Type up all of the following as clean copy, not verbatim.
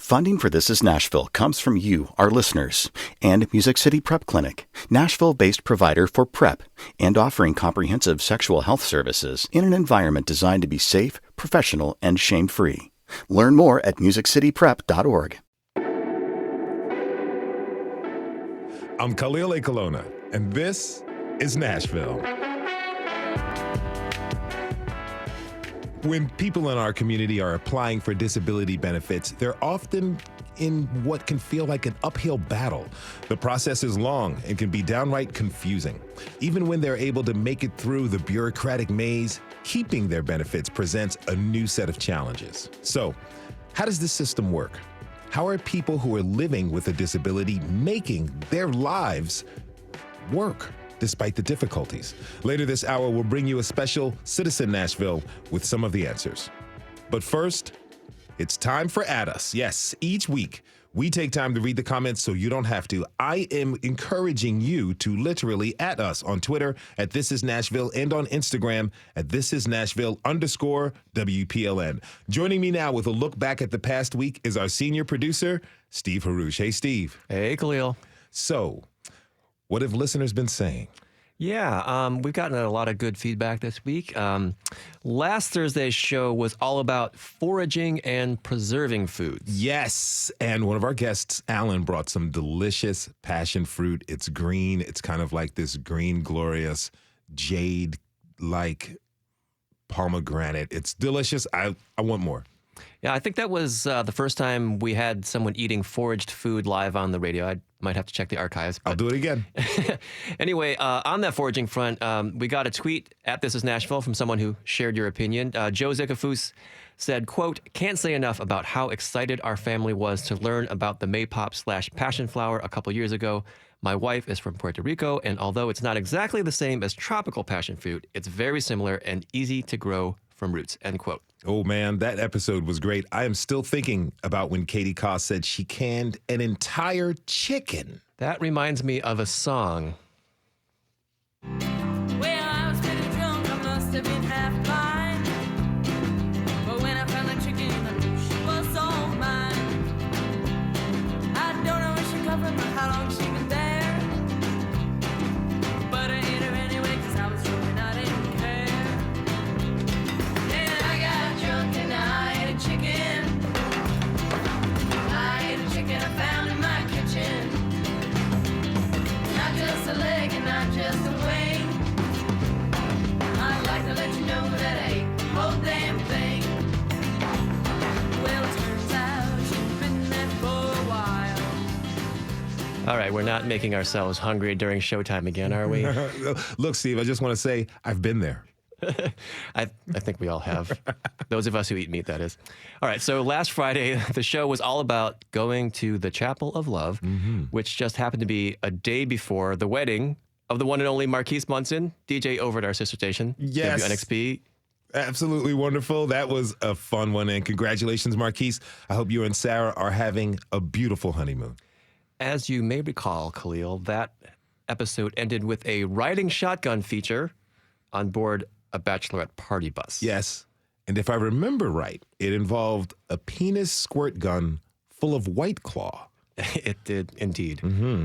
Funding for This Is Nashville comes from you, our listeners, and Music City Prep Clinic, Nashville-based provider for PrEP and offering comprehensive sexual health services in an environment designed to be safe, professional, and shame-free. Learn more at musiccityprep.org. I'm Khalil Ekulona, and this is Nashville. When people in our community are applying for disability benefits, they're often in what can feel like an uphill battle. The process is long and can be downright confusing. Even when they're able to make it through the bureaucratic maze, keeping their benefits presents a new set of challenges. So, how does this system work? How are people who are living with a disability making their lives work despite the difficulties? Later this hour, we'll bring you a special Citizen Nashville with some of the answers. But first, it's time for At Us. Yes, each week, we take time to read the comments so you don't have to. I am encouraging you to literally at us on Twitter at This Is Nashville and on Instagram at This Is Nashville_WPLN. Joining me now with a look back at the past week is our senior producer, Steve Haruch. Hey, Steve. Hey, Khalil. So, what have listeners been saying? Yeah, we've gotten a lot of good feedback this week. Last Thursday's show was all about foraging and preserving foods. Yes, and one of our guests, Alan, brought some delicious passion fruit. It's green. It's kind of like this green, glorious, jade-like pomegranate. It's delicious. I want more. Yeah, I think that was the first time we had someone eating foraged food live on the radio. I might have to check the archives. I'll do it again. Anyway, on that foraging front, we got a tweet at This Is Nashville from someone who shared your opinion. Joe Zekafus said, quote, "Can't say enough about how excited our family was to learn about the Maypop/passion flower a couple years ago. My wife is from Puerto Rico, and although it's not exactly the same as tropical passion fruit, it's very similar and easy to grow from roots," end quote. Oh, man, that episode was great. I am still thinking about when Katie Koss said she canned an entire chicken. That reminds me of a song. Well, I was pretty drunk, I must have been half blind. But when I found the chicken, she was all mine. I don't know where she come from or how long she been there. But I ate her anyway, cause I was drunk and I didn't care. And I got drunk and I ate a chicken. I ate a chicken I found in my kitchen. Not just a leg and not just a wing. I'd like to let you know that I ate the whole damn thing. Well, it turns out she'd been there for a while. All right, we're not making ourselves hungry during showtime again, are we? Look, Steve, I just want to say I've been there. I think we all have. Those of us who eat meat, that is. All right, so last Friday, the show was all about going to the Chapel of Love, which just happened to be a day before the wedding of the one and only Marquise Munson, DJ over at our sister station, Yes. WNXP. Absolutely wonderful. That was a fun one, and congratulations, Marquise. I hope you and Sarah are having a beautiful honeymoon. As you may recall, Khalil, that episode ended with a riding shotgun feature on board a bachelorette party bus. Yes, and if I remember right, it involved a penis squirt gun full of White Claw. It did indeed.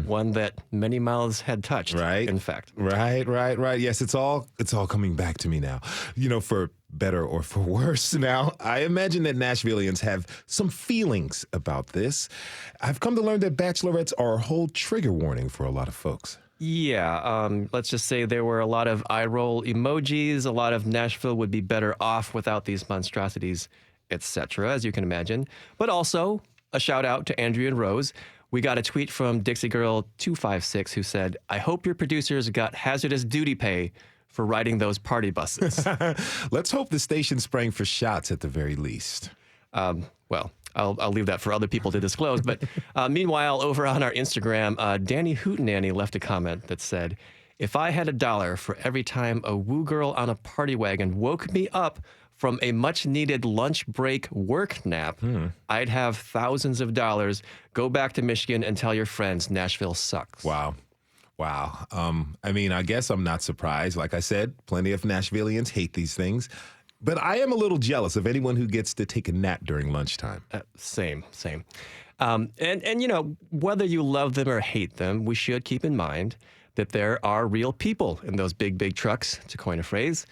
One that many mouths had touched, Right. in fact. Right. Yes, it's all coming back to me now. You know, for better or for worse now. I imagine that Nashvillians have some feelings about this. I've come to learn that bachelorettes are a whole trigger warning for a lot of folks. Yeah, let's just say there were a lot of eye roll emojis. A lot of Nashville would be better off without these monstrosities, etc., as you can imagine. But also, a shout out to Andrea and Rose. We got a tweet from Dixie Girl 256 who said, "I hope your producers got hazardous duty pay for riding those party buses." Let's hope the station sprang for shots at the very least. Well, I'll leave that for other people to disclose. But meanwhile, over on our Instagram, Danny Hootenanny left a comment that said, "If I had $1 for every time a woo girl on a party wagon woke me up from a much-needed lunch break work nap, I'd have thousands of dollars. Go back to Michigan and tell your friends Nashville sucks." Wow. I mean, I guess I'm not surprised. Like I said, plenty of Nashvillians hate these things. But I am a little jealous of anyone who gets to take a nap during lunchtime. Same. And you know, whether you love them or hate them, we should keep in mind that there are real people in those big trucks, to coin a phrase.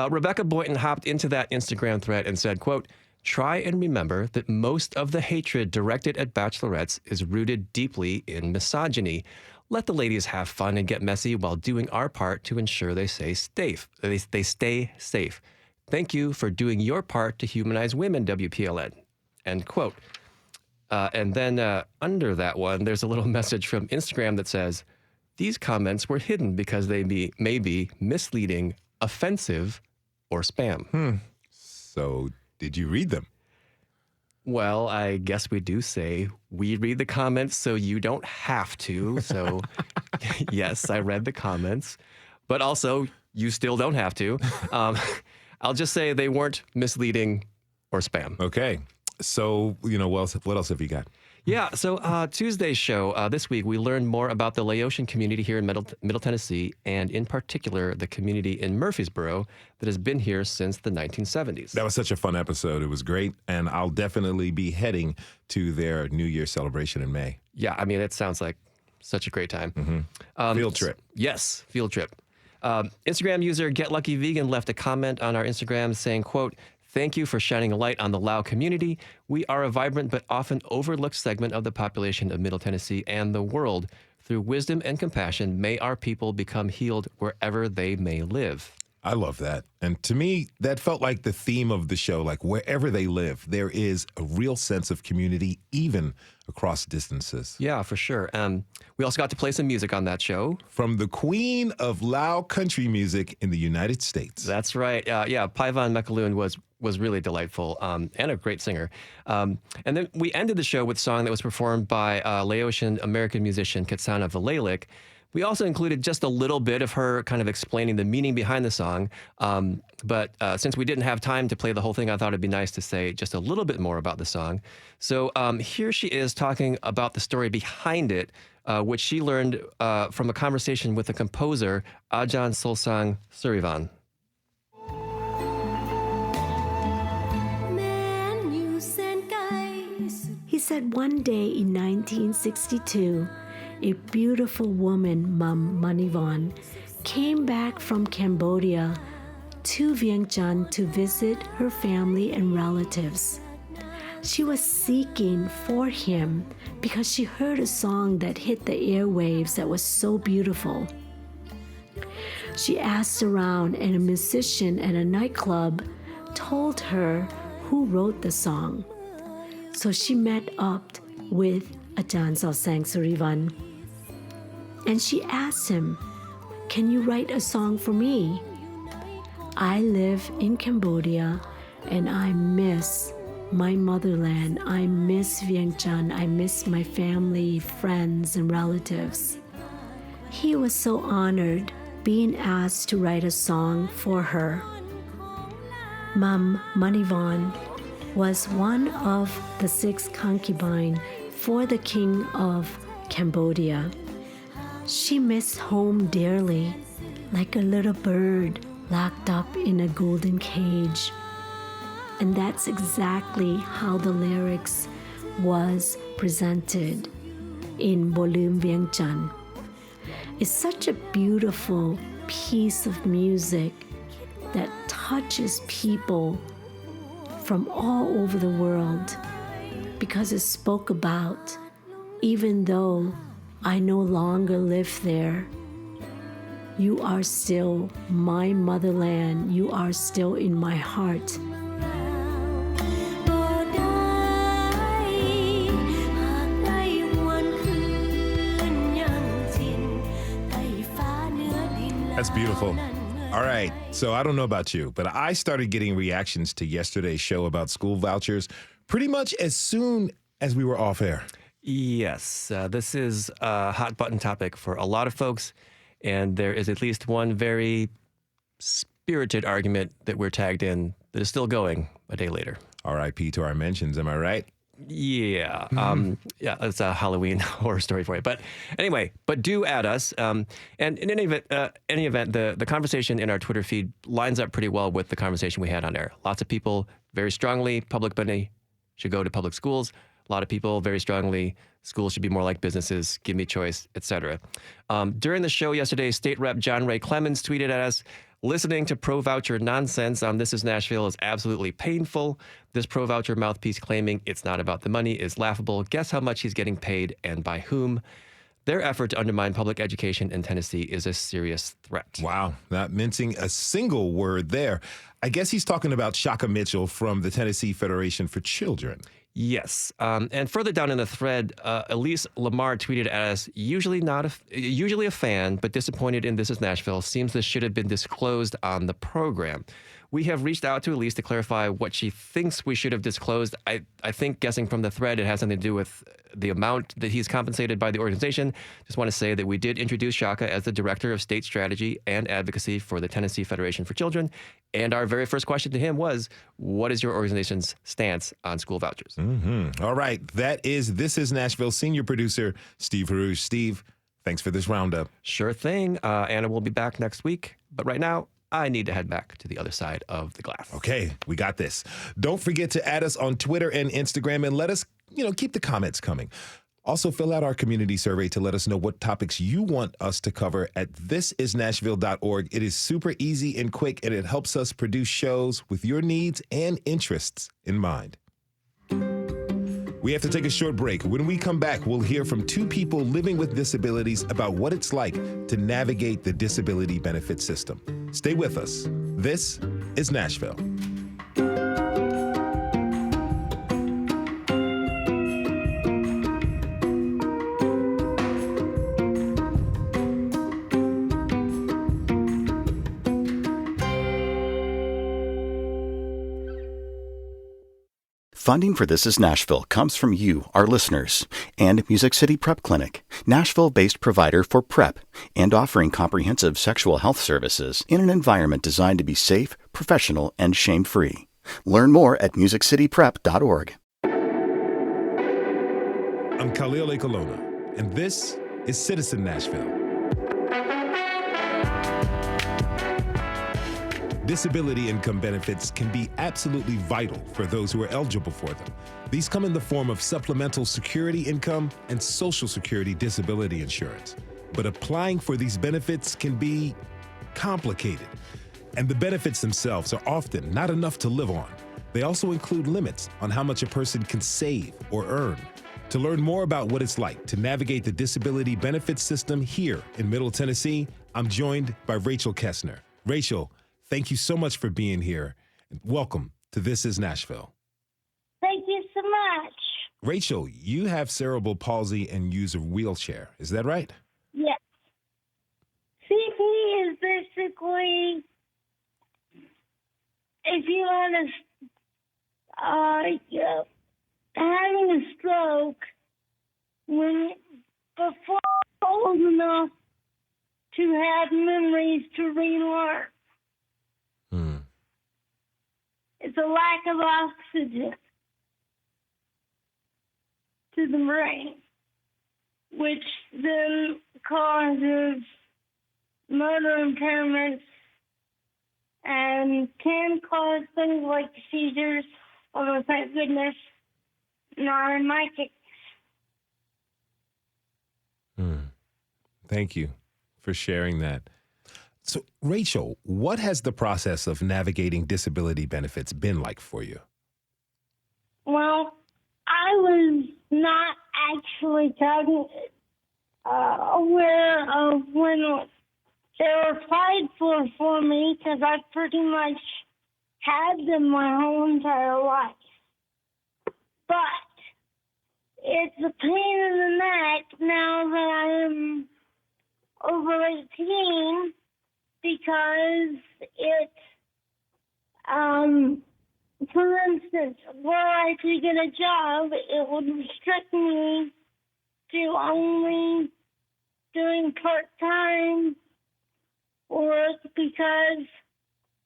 Rebecca Boynton hopped into that Instagram thread and said, quote, "Try and remember that most of the hatred directed at bachelorettes is rooted deeply in misogyny. Let the ladies have fun and get messy while doing our part to ensure they stay safe. They stay safe. Thank you for doing your part to humanize women, WPLN." End quote. And then under that one, there's a little message from Instagram that says, "These comments were hidden because they may be misleading, offensive, or spam." So did you read them? Well, I guess we do say we read the comments so you don't have to. So yes, I read the comments, but also you still don't have to. I'll just say they weren't misleading or spam. Okay. So, you know, what else have you got? Yeah, so Tuesday's show, this week, we learned more about the Laotian community here in Middle Tennessee, and in particular, the community in Murfreesboro that has been here since the 1970s. That was such a fun episode. It was great, and I'll definitely be heading to their New Year celebration in May. Yeah, I mean, it sounds like such a great time. Field trip. Yes, field trip. Instagram user Get Lucky Vegan left a comment on our Instagram saying, quote, "Thank you for shining a light on the Lao community. We are a vibrant but often overlooked segment of the population of Middle Tennessee and the world. Through wisdom and compassion, may our people become healed wherever they may live." I love that. And to me, that felt like the theme of the show. Like wherever they live, there is a real sense of community, even across distances. Yeah, for sure. We also got to play some music on that show. From the queen of Lao country music in the United States. That's right. Yeah, Paivan Mekaloon was really delightful and a great singer. And then we ended the show with a song that was performed by Laotian American musician Katsana Valalik. We also included just a little bit of her kind of explaining the meaning behind the song. But since we didn't have time to play the whole thing, I thought it'd be nice to say just a little bit more about the song. So here she is talking about the story behind it, which she learned from a conversation with the composer, Ajahn Solsang Surivan. He said one day in 1962, a beautiful woman, Mum Manivon, came back from Cambodia to Vientiane to visit her family and relatives. She was seeking for him because she heard a song that hit the airwaves that was so beautiful. She asked around, and a musician at a nightclub told her who wrote the song. So she met up with Ajahn Solsang Surivan. And she asked him, "Can you write a song for me? I live in Cambodia and I miss my motherland. I miss Vientiane. I miss my family, friends, and relatives." He was so honored being asked to write a song for her. Mum Manivon was one of the 6 concubines for the king of Cambodia. She missed home dearly, like a little bird locked up in a golden cage. And that's exactly how the lyrics was presented in Volume Vientiane. It's such a beautiful piece of music that touches people from all over the world because it spoke about, even though I no longer live there, you are still my motherland. You are still in my heart. That's beautiful. All right. So I don't know about you, but I started getting reactions to yesterday's show about school vouchers pretty much as soon as we were off air. Yes, this is a hot button topic for a lot of folks, and there is at least one very spirited argument that we're tagged in that is still going a day later. RIP to our mentions, am I right? Yeah. Yeah, it's a Halloween horror story for you. But anyway, do add us. And in any event, the conversation in our Twitter feed lines up pretty well with the conversation we had on air. Lots of people very strongly, public money should go to public schools. A lot of people very strongly, schools should be more like businesses, give me choice, etc. During the show yesterday, State Rep John Ray Clemens tweeted at us, listening to pro-voucher nonsense on This Is Nashville is absolutely painful. This pro-voucher mouthpiece claiming it's not about the money is laughable. Guess how much he's getting paid and by whom? Their effort to undermine public education in Tennessee is a serious threat. Wow, not mincing a single word there. I guess he's talking about Shaka Mitchell from the Tennessee Federation for Children. Yes. And further down in the thread, Elise Lamar tweeted at us, usually a fan, but disappointed in This Is Nashville. Seems this should have been disclosed on the program. We have reached out to Elise to clarify what she thinks we should have disclosed. I think, guessing from the thread, it has something to do with the amount that he's compensated by the organization. Just want to say that we did introduce Shaka as the Director of State Strategy and Advocacy for the Tennessee Federation for Children. And our very first question to him was, what is your organization's stance on school vouchers? Mm-hmm. All right. That is This Is Nashville senior producer, Steve Haruch. Steve, thanks for this roundup. Sure thing. Anna will be back next week. But right now, I need to head back to the other side of the glass. Okay, we got this. Don't forget to add us on Twitter and Instagram and let us, keep the comments coming. Also, fill out our community survey to let us know what topics you want us to cover at thisisnashville.org. It is super easy and quick, and it helps us produce shows with your needs and interests in mind. We have to take a short break. When we come back, we'll hear from two people living with disabilities about what it's like to navigate the disability benefit system. Stay with us. This is Nashville. Funding for This Is Nashville comes from you, our listeners, and Music City Prep Clinic, Nashville-based provider for PrEP and offering comprehensive sexual health services in an environment designed to be safe, professional, and shame-free. Learn more at musiccityprep.org. I'm Khalil Ekulona, and this is Citizen Nashville. Disability income benefits can be absolutely vital for those who are eligible for them. These come in the form of supplemental security income and Social Security disability insurance. But applying for these benefits can be complicated. And the benefits themselves are often not enough to live on. They also include limits on how much a person can save or earn. To learn more about what it's like to navigate the disability benefits system here in Middle Tennessee, I'm joined by Rachel Kestner. Rachel, thank you so much for being here. Welcome to This Is Nashville. Thank you so much. Rachel, you have cerebral palsy and use a wheelchair. Is that right? Yes. CP is basically, if you want having a stroke before old enough to have memories to relearn. It's a lack of oxygen to the brain, which then causes motor impairments and can cause things like seizures, although thank goodness not in my case. Thank you for sharing that. So, Rachel, what has the process of navigating disability benefits been like for you? Well, I was not actually aware of when they were applied for me because I've pretty much had them my whole entire life. But it's a pain in the neck now that I'm over 18 because for instance, were I to get a job, it would restrict me to only doing part-time work because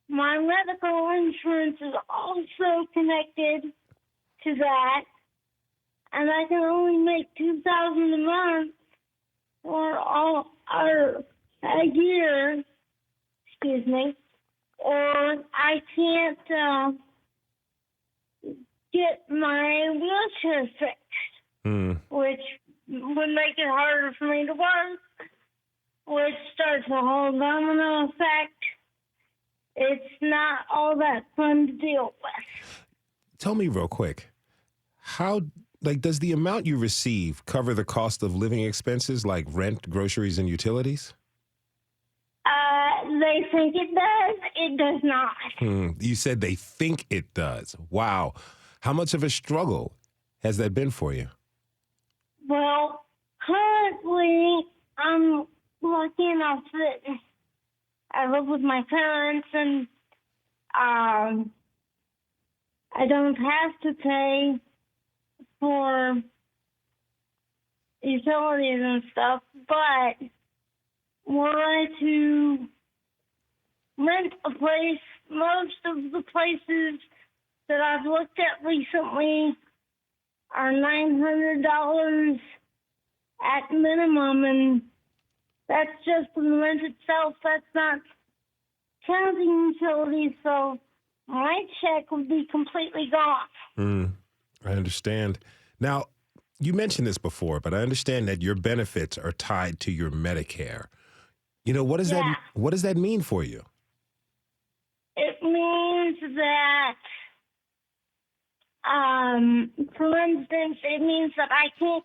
my medical insurance is also connected to that. and I can only make $2,000 a month or a year, excuse me, or I can't get my wheelchair fixed, which would make it harder for me to work, which starts a whole domino effect. It's not all that fun to deal with. Tell me real quick, how, does the amount you receive cover the cost of living expenses like rent, groceries, and utilities? They think it does. It does not. You said they think it does. Wow. How much of a struggle has that been for you? Well, currently, I'm lucky enough that I live with my parents, and I don't have to pay for utilities and stuff, but were I to rent a place, most of the places that I've looked at recently are $900 at minimum, and that's just the rent itself. That's not counting utilities, so my check would be completely gone. I understand. Now, you mentioned this before, but I understand that your benefits are tied to your Medicare. What does that mean for you? It means that, for instance, it means that I can't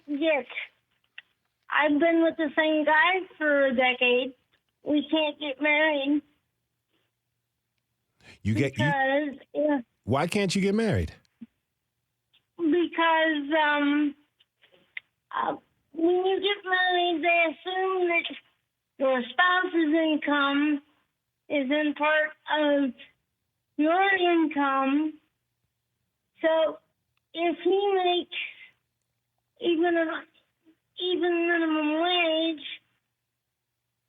I've been with the same guy for a decade. We can't get married. Why can't you get married? Because when you get married, they assume that your spouse's income is in part of your income. So if he makes even minimum wage,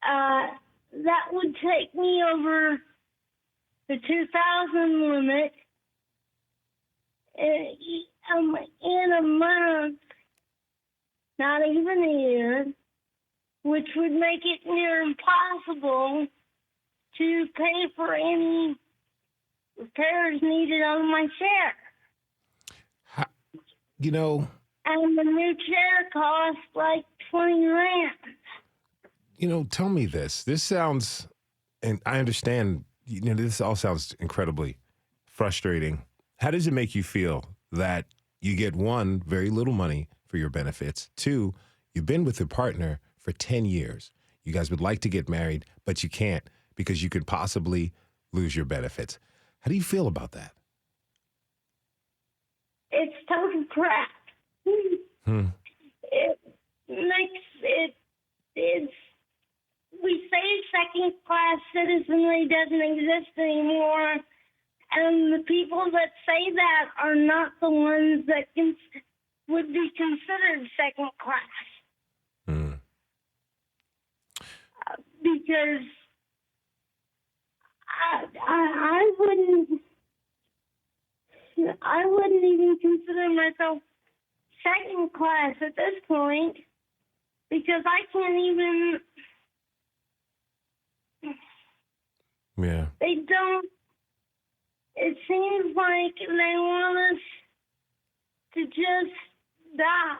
that would take me over the 2,000 limit in a month, not even a year, which would make it near impossible to pay for any repairs needed on my chair. And the new chair costs like $20,000. Tell me this. This sounds, and I understand, this all sounds incredibly frustrating. How does it make you feel that you get, one, very little money for your benefits, two, you've been with your partner for 10 years. You guys would like to get married, but you can't because you could possibly lose your benefits. How do you feel about that? It's total crap. It makes we say second-class citizenry doesn't exist anymore, and the people that say that are not the ones that would be considered second-class. Because I wouldn't even consider myself second class at this point, because I can't even. Yeah. They don't. It seems like they want us to just die.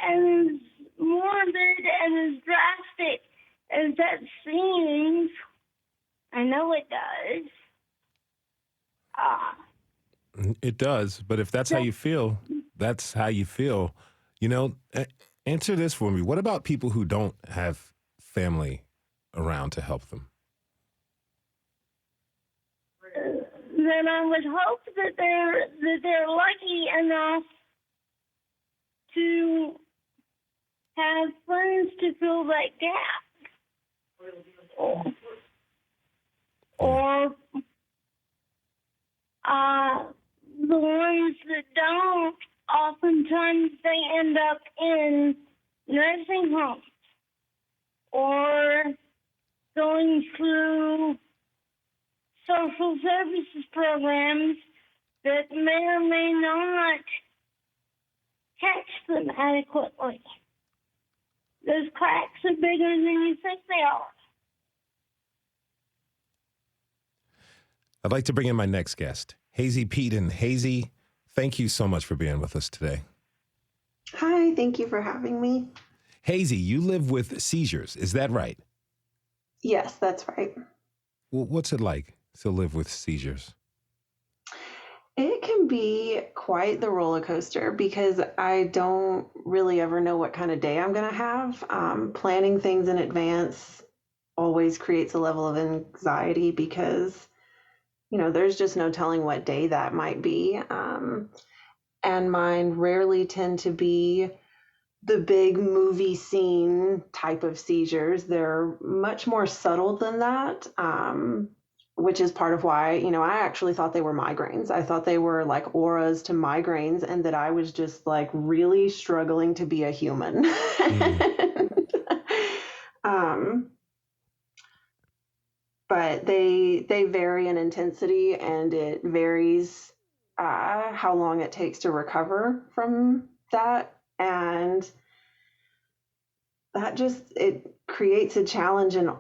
And as morbid and as drastic as that seems, I know it does. It does, but if that's how you feel, that's how you feel. Answer this for me. What about people who don't have family around to help them? Then I would hope that they're lucky enough to have friends to fill that gap. Or the ones that don't, oftentimes they end up in nursing homes or going through social services programs that may or may not them adequately. Those cracks are bigger than you think they are. I'd like to bring in my next guest, Hazy Pete. And Hazy, thank you so much for being with us today. Hi, thank you for having me. Hazy, you live with seizures, is that right? Yes, that's right. Well, what's it like to live with seizures? It can be quite the roller coaster because I don't really ever know what kind of day I'm going to have. Planning things in advance always creates a level of anxiety because, there's just no telling what day that might be. And mine rarely tend to be the big movie scene type of seizures. They're much more subtle than that, which is part of why, I actually thought they were migraines. I thought they were like auras to migraines and that I was just like really struggling to be a human. But they vary in intensity, and it varies how long it takes to recover from that. And that it creates a challenge in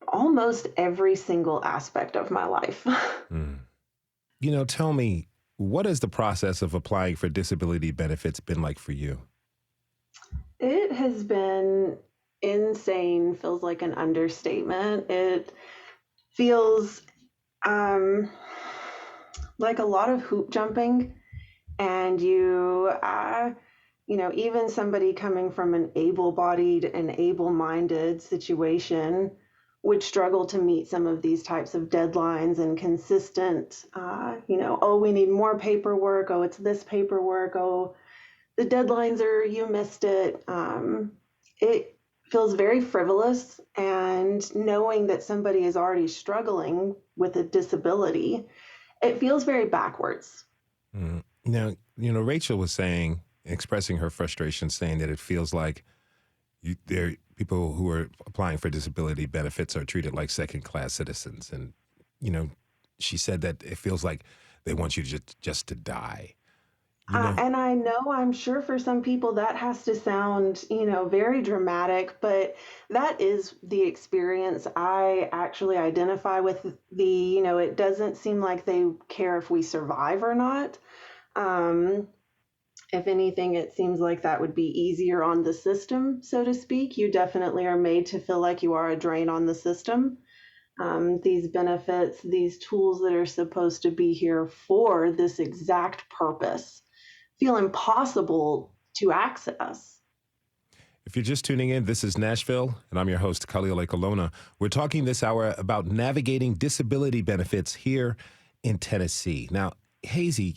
almost every single aspect of my life. Tell me, what has the process of applying for disability benefits been like for you? It has been insane, feels like an understatement. It feels like a lot of hoop jumping, and even somebody coming from an able-bodied and able-minded situation would struggle to meet some of these types of deadlines and consistent, we need more paperwork. Oh, it's this paperwork. Oh, the deadlines you missed it. It feels very frivolous, and knowing that somebody is already struggling with a disability, it feels very backwards. Now, Rachel was expressing her frustration, saying that it feels like people who are applying for disability benefits are treated like second-class citizens. And, she said that it feels like they want you just to die. And I'm sure for some people that has to sound, very dramatic, but that is the experience. I actually identify with it doesn't seem like they care if we survive or not. If anything, it seems like that would be easier on the system, so to speak. You definitely are made to feel like you are a drain on the system. These benefits, these tools that are supposed to be here for this exact purpose, feel impossible to access. If you're just tuning in, this is Nashville, and I'm your host, Khalil Ekulona. We're talking this hour about navigating disability benefits here in Tennessee. Now, Hazy,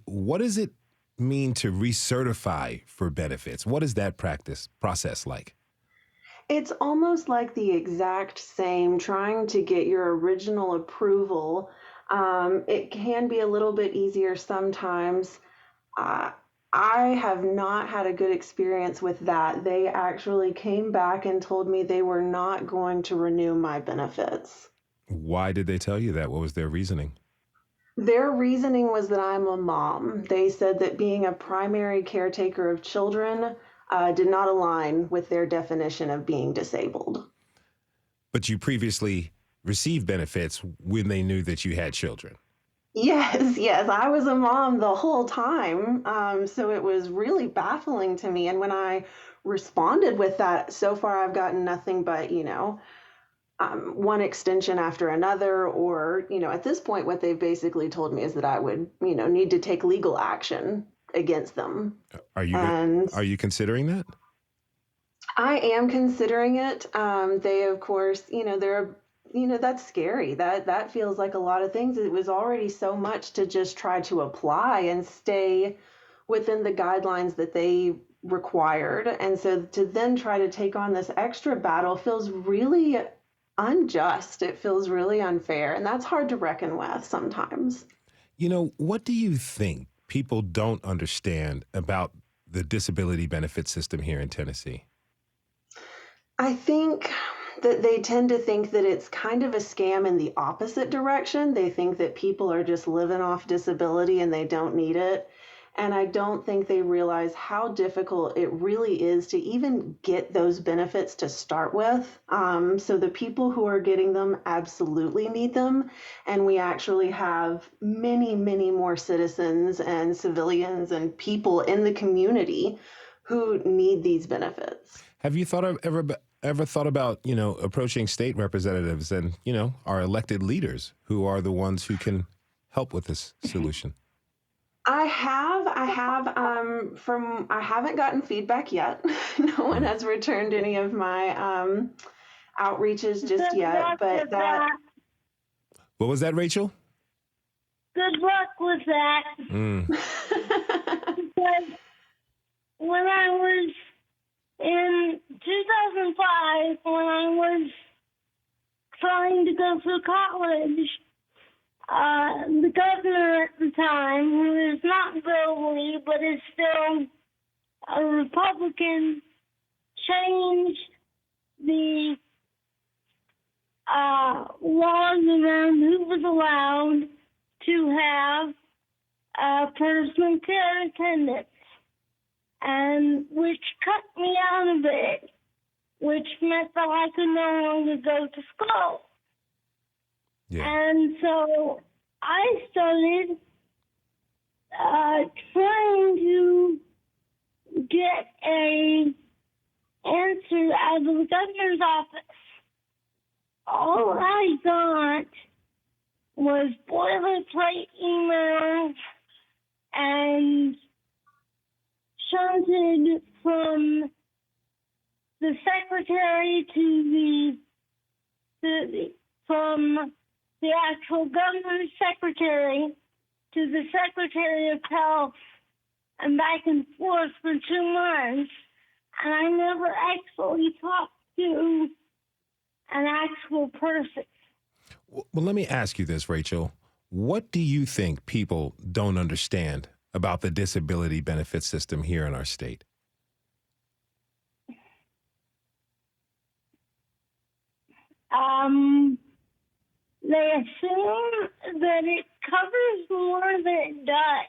what does it mean to recertify for benefits? What is that process like? It's almost like the exact same, trying to get your original approval. It can be a little bit easier sometimes. I have not had a good experience with that. They actually came back and told me they were not going to renew my benefits. Why did they tell you that? What was their reasoning? Their reasoning was that I'm a mom. They said that being a primary caretaker of children did not align with their definition of being disabled. But you previously received benefits when they knew that you had children. Yes. I was a mom the whole time. So it was really baffling to me. And when I responded with that, so far I've gotten nothing but, one extension after another, or, at this point, what they've basically told me is that I would, need to take legal action against them. Are you considering that? I am considering it. They, of course, that's scary. That feels like a lot of things. It was already so much to just try to apply and stay within the guidelines that they required. And so to then try to take on this extra battle feels really unjust. It feels really unfair. And that's hard to reckon with sometimes. What do you think people don't understand about the disability benefit system here in Tennessee? I think that they tend to think that it's kind of a scam in the opposite direction. They think that people are just living off disability and they don't need it. And I don't think they realize how difficult it really is to even get those benefits to start with. So the people who are getting them absolutely need them. And we actually have many, many more citizens and civilians and people in the community who need these benefits. Have you ever thought about, approaching state representatives and, our elected leaders who are the ones who can help with this solution? I haven't gotten feedback yet. No one has returned any of my outreaches just yet, but What was that, Rachel? Good luck with that. Because when I was in 2005, when I was trying to go through college, the governor at the time, who is not globally but is still a Republican, changed the laws around who was allowed to have personal care attendants, and which cut me out of it, which meant that I could no longer go to school. Yeah. And so I started trying to get a answer out of the governor's office. All I got was boilerplate emails and shunted from the secretary from the actual governor's secretary to the Secretary of Health, and back and forth for 2 months, and I never actually talked to an actual person. Well, let me ask you this, Rachel. What do you think people don't understand about the disability benefit system here in our state? They assume that it covers more than it does.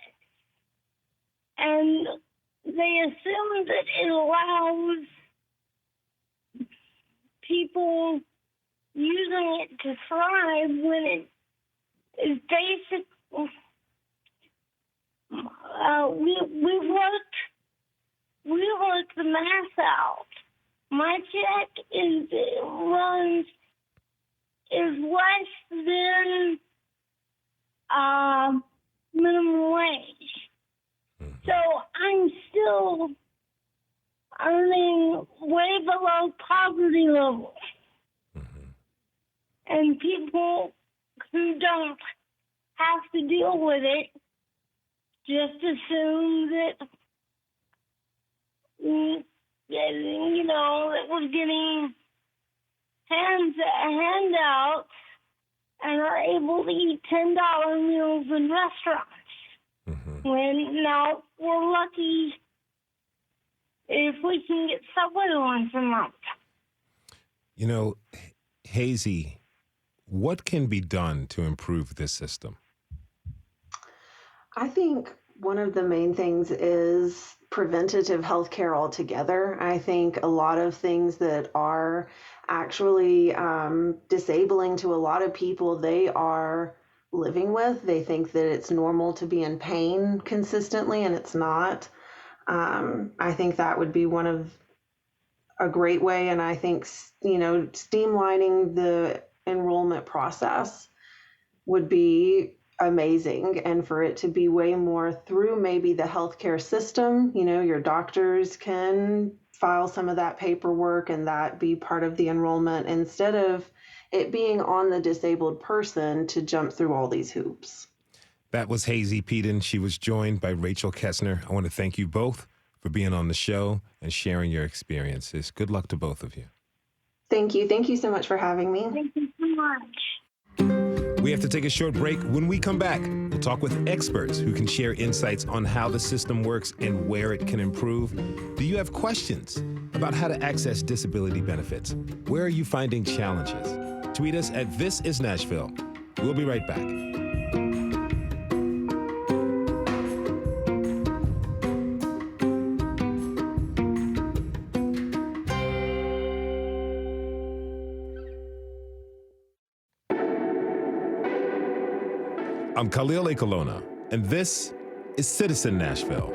And they assume that it allows people using it to thrive when it is basic. We worked the math out. My check is less than minimum wage. So I'm still earning way below poverty level. And people who don't have to deal with it just assume that, that we're getting handouts and are able to eat $10 meals in restaurants. When now we're lucky if we can get Subway once a month. Hazy, what can be done to improve this system? I think one of the main things is preventative health care altogether. I think a lot of things that are actually disabling to a lot of people, they are living with. They think that it's normal to be in pain consistently, and it's not. I think that would be a great way. And I think, streamlining the enrollment process would be amazing. And for it to be way more through maybe the healthcare system, your doctors can file some of that paperwork and that be part of the enrollment instead of it being on the disabled person to jump through all these hoops. That was Hazy Peden. She was joined by Rachel Kestner. I want to thank you both for being on the show and sharing your experiences. Good luck to both of you. Thank you. Thank you so much for having me. Thank you so much. We have to take a short break. When we come back, we'll talk with experts who can share insights on how the system works and where it can improve. Do you have questions about how to access disability benefits? Where are you finding challenges? Tweet us at This Is Nashville. We'll be right back. I'm Khalil Ekulona, and this is Citizen Nashville.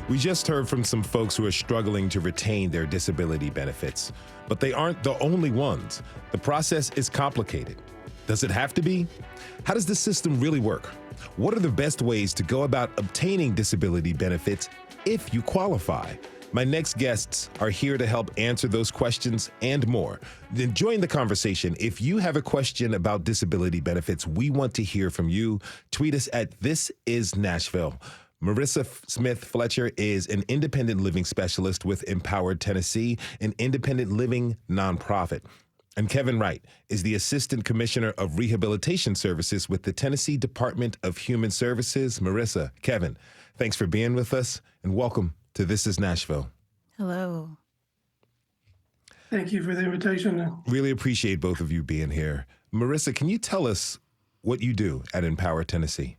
We just heard from some folks who are struggling to retain their disability benefits, but they aren't the only ones. The process is complicated. Does it have to be? How does the system really work? What are the best ways to go about obtaining disability benefits if you qualify? My next guests are here to help answer those questions and more. Then join the conversation. If you have a question about disability benefits, we want to hear from you. Tweet us at This Is Nashville. Marissa Smith Fletcher is an independent living specialist with Empowered Tennessee, an independent living nonprofit. And Kevin Wright is the Assistant Commissioner of Rehabilitation Services with the Tennessee Department of Human Services. Marissa, Kevin, thanks for being with us, and welcome to This Is Nashville. Hello. Thank you for the invitation. Really appreciate both of you being here. Marissa, can you tell us what you do at Empower Tennessee?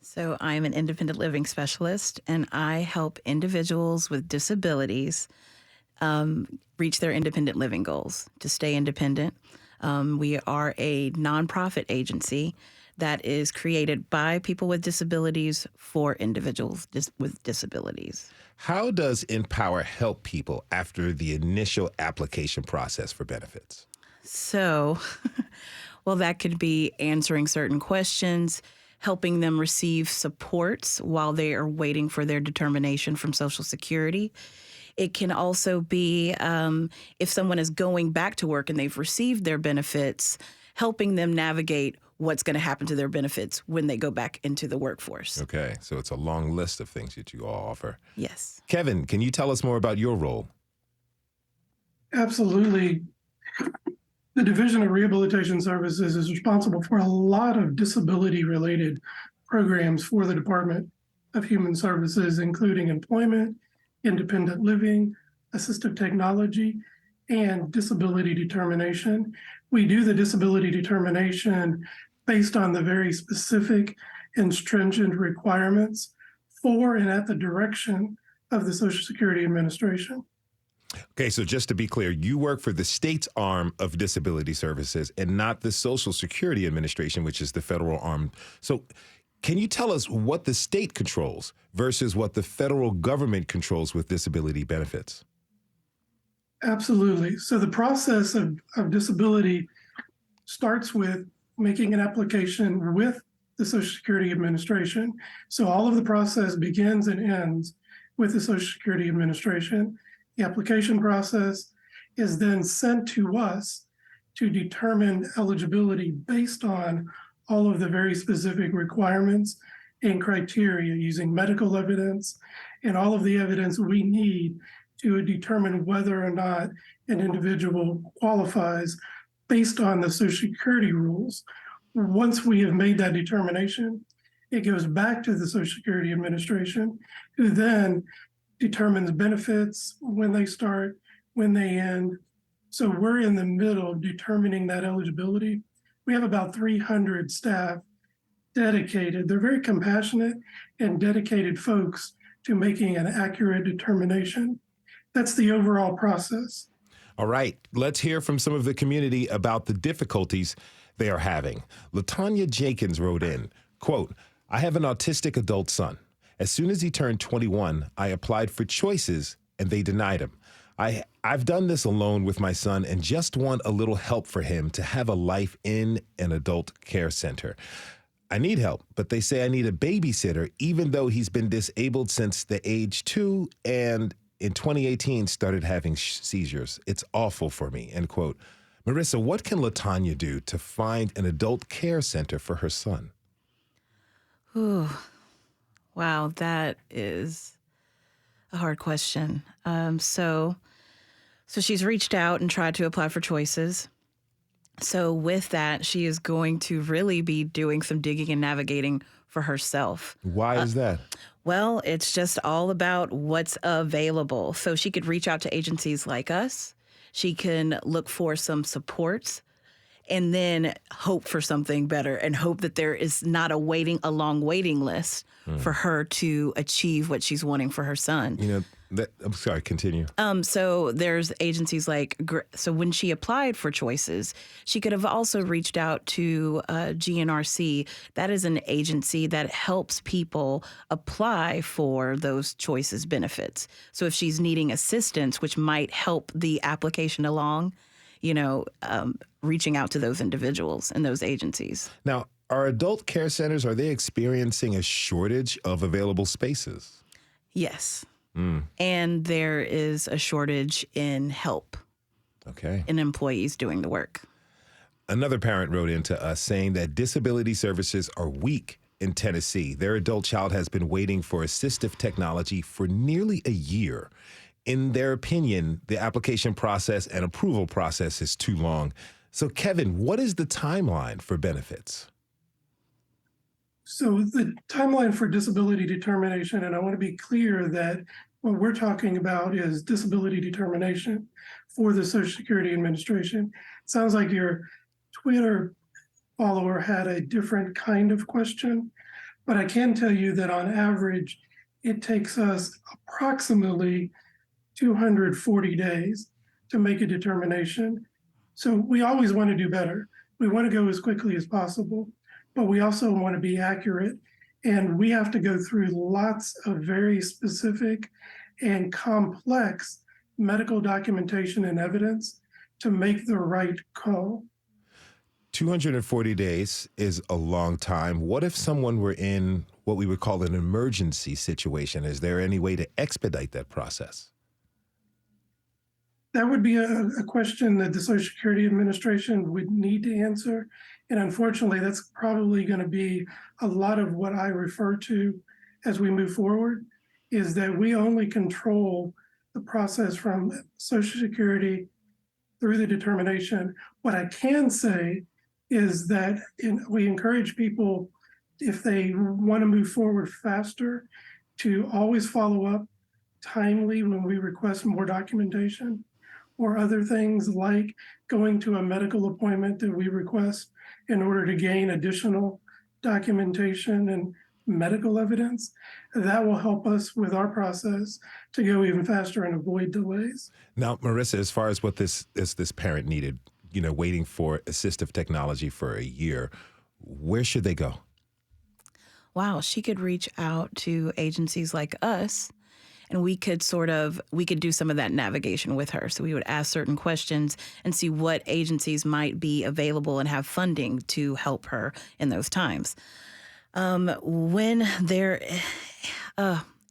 So I'm an independent living specialist, and I help individuals with disabilities reach their independent living goals, to stay independent. We are a nonprofit agency that is created by people with disabilities for individuals with disabilities. How does Empower help people after the initial application process for benefits? So, well, that could be answering certain questions, helping them receive supports while they are waiting for their determination from Social Security. It can also be if someone is going back to work and they've received their benefits, helping them navigate what's going to happen to their benefits when they go back into the workforce. Okay, so it's a long list of things that you all offer. Yes. Kevin, can you tell us more about your role? Absolutely. The Division of Rehabilitation Services is responsible for a lot of disability-related programs for the Department of Human Services, including employment, independent living, assistive technology, and disability determination. We do the disability determination based on the very specific and stringent requirements for and at the direction of the Social Security Administration. Okay, so just to be clear, you work for the state's arm of disability services and not the Social Security Administration, which is the federal arm. So can you tell us what the state controls versus what the federal government controls with disability benefits? Absolutely. So the process of disability starts with making an application with the Social Security Administration. So all of the process begins and ends with the Social Security Administration. The application process is then sent to us to determine eligibility based on all of the very specific requirements and criteria using medical evidence and all of the evidence we need to determine whether or not an individual qualifies based on the Social Security rules. Once we have made that determination, it goes back to the Social Security Administration, who then determines benefits, when they start, when they end. So we're in the middle determining that eligibility. We have about 300 staff dedicated. They're very compassionate and dedicated folks to making an accurate determination. That's the overall process. All right, let's hear from some of the community about the difficulties they are having. LaTanya Jenkins wrote in, quote, I have an autistic adult son. As soon as he turned 21, I applied for choices and they denied him. I've done this alone with my son and just want a little help for him to have a life in an adult care center. I need help, but they say I need a babysitter, even though he's been disabled since the age 2 and in 2018 started having seizures. It's awful for me, end quote. Marissa, what can LaTanya do to find an adult care center for her son? Ooh, wow, that is a hard question. So she's reached out and tried to apply for choices. So with that, she is going to really be doing some digging and navigating for herself. Why is that? Well, it's just all about what's available. So she could reach out to agencies like us. She can look for some supports and then hope for something better and hope that there is not a long waiting list for her to achieve what she's wanting for her son. I'm sorry, continue. So there's agencies like, so when she applied for choices, she could have also reached out to GNRC. That is an agency that helps people apply for those choices benefits. So if she's needing assistance, which might help the application along, reaching out to those individuals and those agencies. Now, are adult care centers, are they experiencing a shortage of available spaces? Yes. And there is a shortage in help. Okay. In employees doing the work. Another parent wrote into us saying that disability services are weak in Tennessee. Their adult child has been waiting for assistive technology for nearly a year. In their opinion, the application process and approval process is too long. So, Kevin, what is the timeline for benefits? So the timeline for disability determination, and I want to be clear that what we're talking about is disability determination for the Social Security Administration. Sounds like your Twitter follower had a different kind of question, but I can tell you that on average, it takes us approximately 240 days to make a determination. So we always want to do better. We want to go as quickly as possible, but we also want to be accurate. And we have to go through lots of very specific and complex medical documentation and evidence to make the right call. 240 days is a long time. What if someone were in what we would call an emergency situation? Is there any way to expedite that process? That would be a question that the Social Security Administration would need to answer. And unfortunately, that's probably going to be a lot of what I refer to as we move forward, is that we only control the process from Social Security through the determination. What I can say is that we encourage people, if they want to move forward faster, to always follow up timely when we request more documentation, or other things like going to a medical appointment that we request in order to gain additional documentation and medical evidence. That will help us with our process to go even faster and avoid delays. Now, Marissa, as far as what this parent needed, waiting for assistive technology for a year, where should they go? Wow, she could reach out to agencies like us, and we could do some of that navigation with her. So we would ask certain questions and see what agencies might be available and have funding to help her in those times.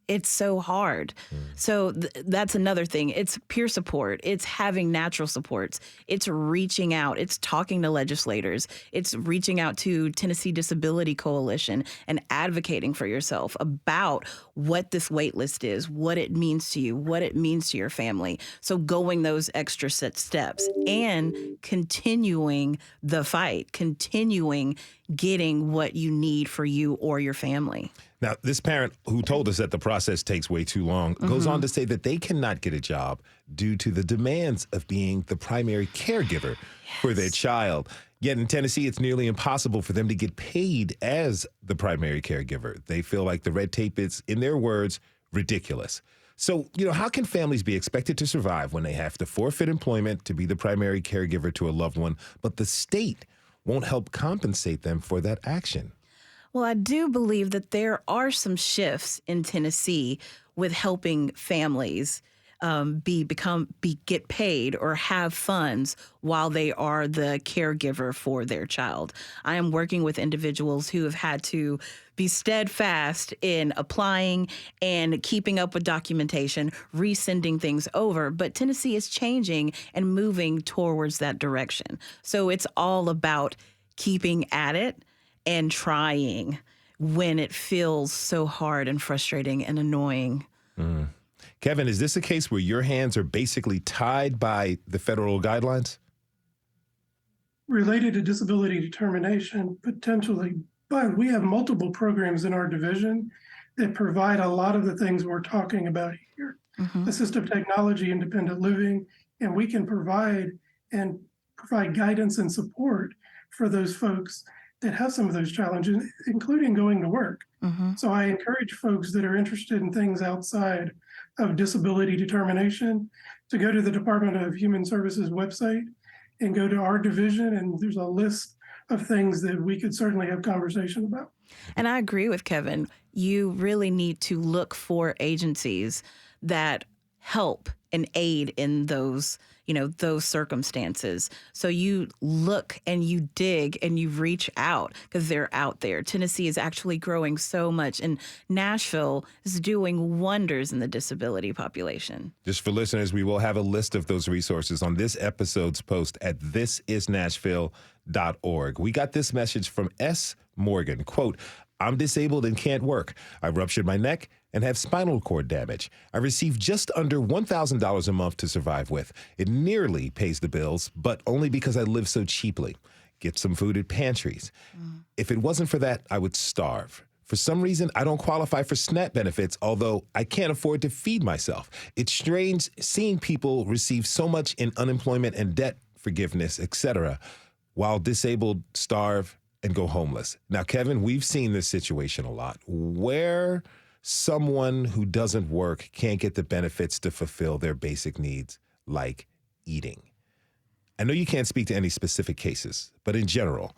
It's so hard. So that's another thing. It's peer support. It's having natural supports. It's reaching out. It's talking to legislators. It's reaching out to Tennessee Disability Coalition and advocating for yourself about what this wait list is, what it means to you, what it means to your family. So going those extra steps and continuing the fight, continuing getting what you need for you or your family. Now, this parent who told us that the process takes way too long goes on to say that they cannot get a job due to the demands of being the primary caregiver for their child. Yet in Tennessee, it's nearly impossible for them to get paid as the primary caregiver. They feel like the red tape is, in their words, ridiculous. So, how can families be expected to survive when they have to forfeit employment to be the primary caregiver to a loved one, but the state won't help compensate them for that action? Well, I do believe that there are some shifts in Tennessee with helping families get paid or have funds while they are the caregiver for their child. I am working with individuals who have had to be steadfast in applying and keeping up with documentation, resending things over. But Tennessee is changing and moving towards that direction. So it's all about keeping at it and trying when it feels so hard and frustrating and annoying. Kevin, is this a case where your hands are basically tied by the federal guidelines? Related to disability determination, potentially, but we have multiple programs in our division that provide a lot of the things we're talking about here. Assistive technology, independent living, and we can provide and provide guidance and support for those folks that have some of those challenges, including going to work. So I encourage folks that are interested in things outside of disability determination to go to the Department of Human Services website and go to our division, and there's a list of things that we could certainly have conversation about. And I agree with Kevin. You really need to look for agencies that help and aid in those, those circumstances. So you look and you dig and you reach out because they're out there. Tennessee is actually growing so much, and Nashville is doing wonders in the disability population. Just for listeners, we will have a list of those resources on this episode's post at thisisnashville.org. We got this message from S. Morgan, quote, "I'm disabled and can't work. I ruptured my neck and have spinal cord damage. I receive just under $1,000 a month to survive with. It nearly pays the bills, but only because I live so cheaply. Get some food at pantries. If it wasn't for that, I would starve. For some reason, I don't qualify for SNAP benefits, although I can't afford to feed myself. It's strange seeing people receive so much in unemployment and debt forgiveness, etc., while disabled starve and go homeless." Now, Kevin, we've seen this situation a lot where someone who doesn't work can't get the benefits to fulfill their basic needs, like eating. I know you can't speak to any specific cases, but in general,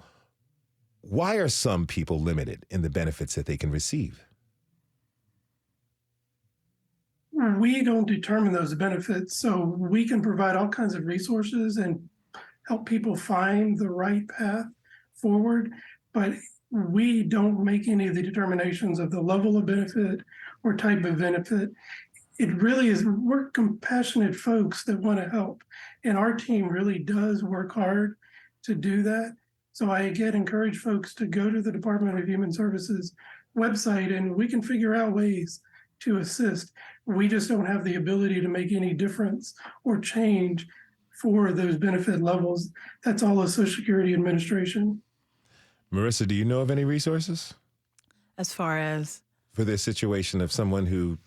why are some people limited in the benefits that they can receive? We don't determine those benefits, so we can provide all kinds of resources and help people find the right path forward, but we don't make any of the determinations of the level of benefit or type of benefit. It really is, we're compassionate folks that want to help, and our team really does work hard to do that. So I again encourage folks to go to the Department of Human Services website, and we can figure out ways to assist. We just don't have the ability to make any difference or change for those benefit levels. That's all a Social Security Administration. Marissa, do you know of any resources As far as? for this situation of someone who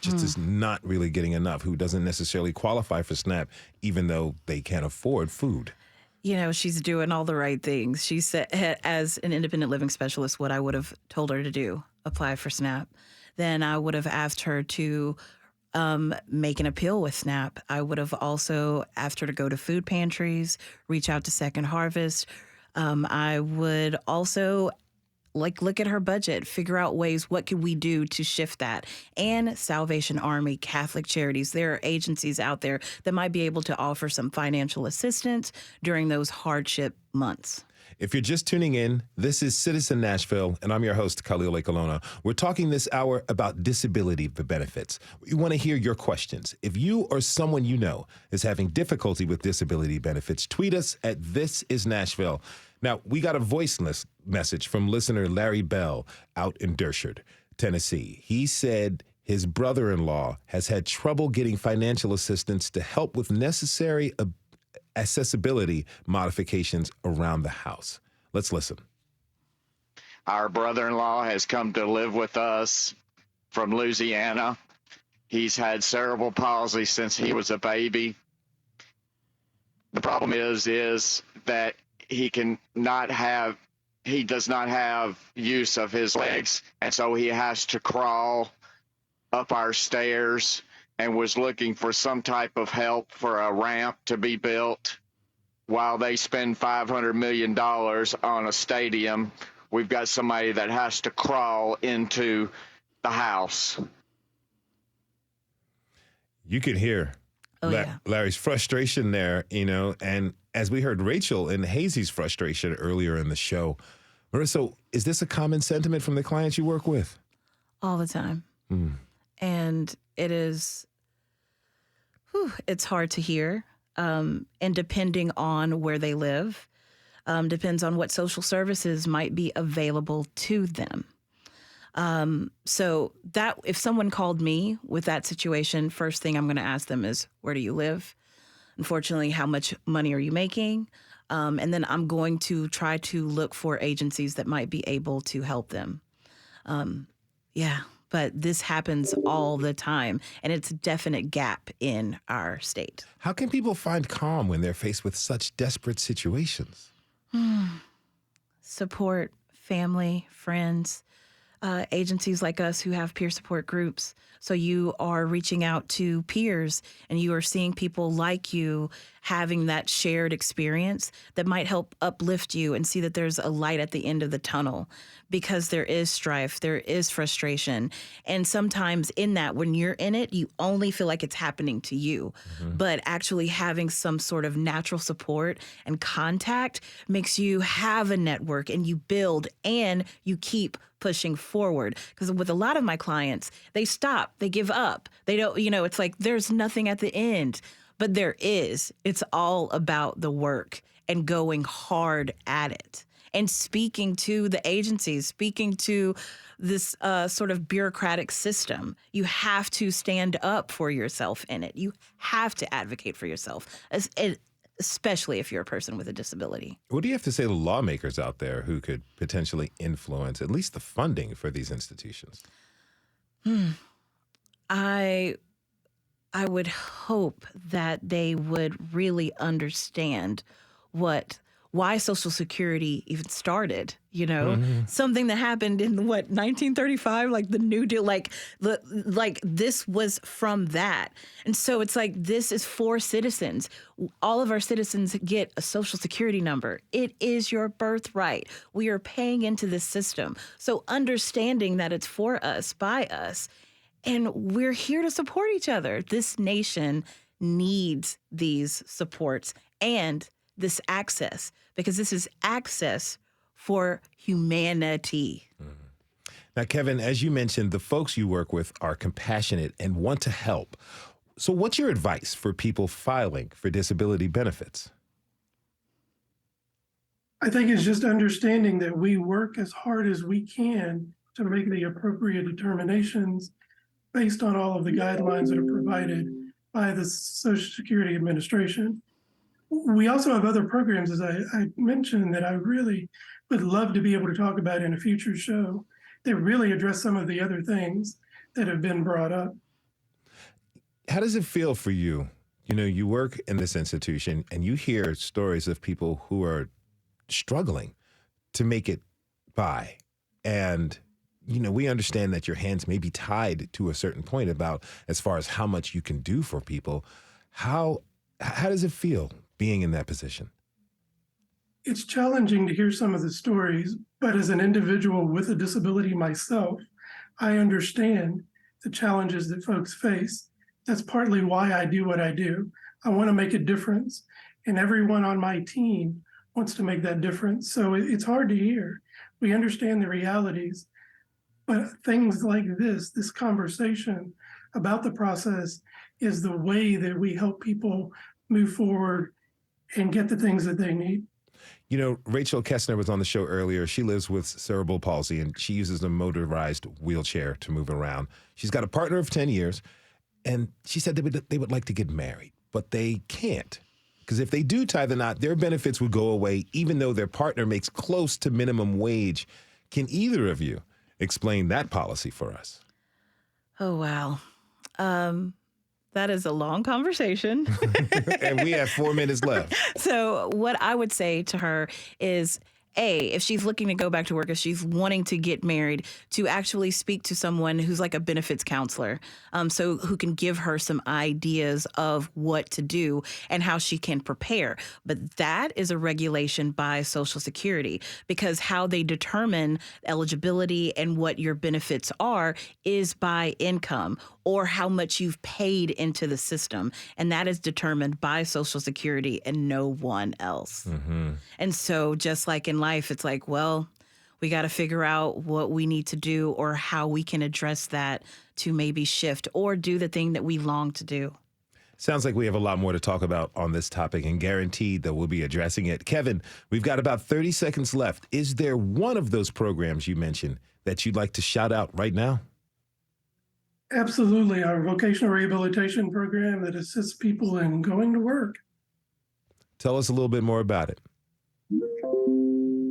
just is not really getting enough, who doesn't necessarily qualify for SNAP, even though they can't afford food? She's doing all the right things. She said, as an independent living specialist, what I would have told her to do, apply for SNAP. Then I would have asked her to make an appeal with SNAP. I would have also asked her to go to food pantries, reach out to Second Harvest. I would also look at her budget, figure out ways, what can we do to shift that? And Salvation Army, Catholic Charities, there are agencies out there that might be able to offer some financial assistance during those hardship months. If you're just tuning in, this is Citizen Nashville, and I'm your host, Khalil Ekulona. We're talking this hour about disability benefits. We want to hear your questions. If you or someone you know is having difficulty with disability benefits, tweet us at thisisnashville. Now, we got a voiceless message from listener Larry Bell out in Dershard, Tennessee. He said his brother-in-law has had trouble getting financial assistance to help with necessary accessibility modifications around the house. Let's listen. Our brother-in-law has come to live with us from Louisiana. He's had cerebral palsy since he was a baby. The problem is that he does not have use of his legs, and so he has to crawl up our stairs, and was looking for some type of help for a ramp to be built. While they spend $500 million on a stadium, we've got somebody that has to crawl into the house. You can hear Larry's frustration there, and as we heard Rachel and Hazy's frustration earlier in the show. Marissa, is this a common sentiment from the clients you work with? All the time. And it is, it's hard to hear. And depending on where they live, depends on what social services might be available to them. So that if someone called me with that situation, first thing I'm going to ask them is, where do you live? Unfortunately, how much money are you making? And then I'm going to try to look for agencies that might be able to help them. but this happens all the time, and it's a definite gap in our state. How can people find calm when they're faced with such desperate situations? Support, family, friends, agencies like us who have peer support groups. So you are reaching out to peers and you are seeing people like you having that shared experience that might help uplift you and see that there's a light at the end of the tunnel, because there is strife, there is frustration. And sometimes in that, when you're in it, you only feel like it's happening to you. But actually having some sort of natural support and contact makes you have a network, and you build and you keep pushing forward. Because with a lot of my clients, they stop, they give up. They don't, it's like there's nothing at the end, but there is. It's all about the work and going hard at it and speaking to the agencies, speaking to this sort of bureaucratic system. You have to stand up for yourself in it. You have to advocate for yourself, especially if you're a person with a disability. What do you have to say to lawmakers out there who could potentially influence at least the funding for these institutions? I would hope that they would really understand why Social Security even started, something that happened in 1935, like the New Deal, like this was from that. And so it's like, this is for citizens. All of our citizens get a Social Security number. It is your birthright. We are paying into this system. So understanding that it's for us, by us, and we're here to support each other. This nation needs these supports and this access, because this is access for humanity. Now, Kevin, as you mentioned, the folks you work with are compassionate and want to help. So what's your advice for people filing for disability benefits? I think it's just understanding that we work as hard as we can to make the appropriate determinations based on all of the guidelines that are provided by the Social Security Administration. We also have other programs, as I mentioned, that I really would love to be able to talk about in a future show that really address some of the other things that have been brought up. How does it feel for you? You work in this institution and you hear stories of people who are struggling to make it by. And we understand that your hands may be tied to a certain point about as far as how much you can do for people. How does it feel being in that position? It's challenging to hear some of the stories, but as an individual with a disability myself, I understand the challenges that folks face. That's partly why I do what I do. I want to make a difference, and everyone on my team wants to make that difference. So it's hard to hear. We understand the realities. But things like this conversation about the process is the way that we help people move forward and get the things that they need. Rachel Kestner was on the show earlier. She lives with cerebral palsy, and she uses a motorized wheelchair to move around. She's got a partner of 10 years, and she said they would like to get married, but they can't. Because if they do tie the knot, their benefits would go away, even though their partner makes close to minimum wage. Can either of you explain that policy for us? Oh, wow. That is a long conversation. And we have 4 minutes left. So what I would say to her is, if she's looking to go back to work, if she's wanting to get married, to actually speak to someone who's like a benefits counselor, so who can give her some ideas of what to do and how she can prepare. But that is a regulation by Social Security, because how they determine eligibility and what your benefits are is by income or how much you've paid into the system. And that is determined by Social Security and no one else. And so just like in life, it's like, well, we got to figure out what we need to do or how we can address that to maybe shift or do the thing that we long to do. Sounds like we have a lot more to talk about on this topic, and guaranteed that we'll be addressing it. Kevin, we've got about 30 seconds left. Is there one of those programs you mentioned that you'd like to shout out right now? Absolutely. Our vocational rehabilitation program that assists people in going to work. Tell us a little bit more about it.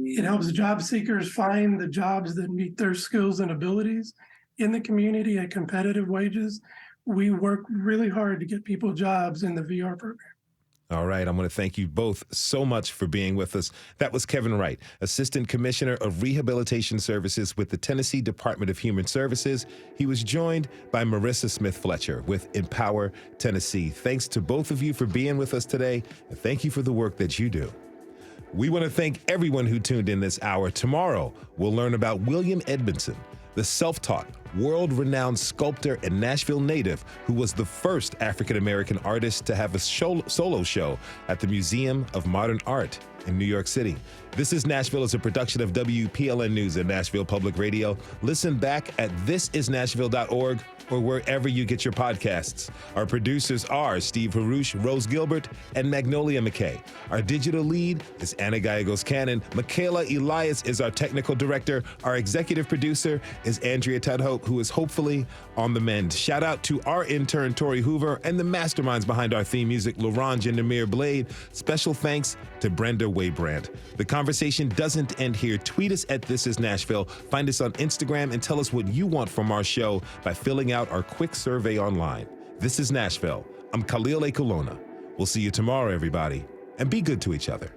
It helps job seekers find the jobs that meet their skills and abilities. in the community at competitive wages. We work really hard to get people jobs in the VR program. All right. I want to thank you both so much for being with us. That was Kevin Wright, Assistant Commissioner of Rehabilitation Services with the Tennessee Department of Human Services. He was joined by Marissa Smith Fletcher with Empower Tennessee. Thanks to both of you for being with us today, and thank you for the work that you do. We want to thank everyone who tuned in this hour. Tomorrow, we'll learn about William Edmondson, the self-taught, world-renowned sculptor and Nashville native who was the first African-American artist to have a solo show at the Museum of Modern Art in New York City. This is Nashville is a production of WPLN News and Nashville Public Radio. Listen back at thisisnashville.org or wherever you get your podcasts. Our producers are Steve Haruch, Rose Gilbert, and Magnolia McKay. Our digital lead is Anna Gallegos-Cannon. Michaela Elias is our technical director. Our executive producer is Andrea Tudhope, who is hopefully on the mend. Shout out to our intern, Tori Hoover, and the masterminds behind our theme music, Laurent Jendermeer Blade. Special thanks to Brenda Waybrandt. The conversation doesn't end here. Tweet us at This Is Nashville. Find us on Instagram and tell us what you want from our show by filling out our quick survey online. This is Nashville. I'm Khalil Ekulona. We'll see you tomorrow, everybody, and be good to each other.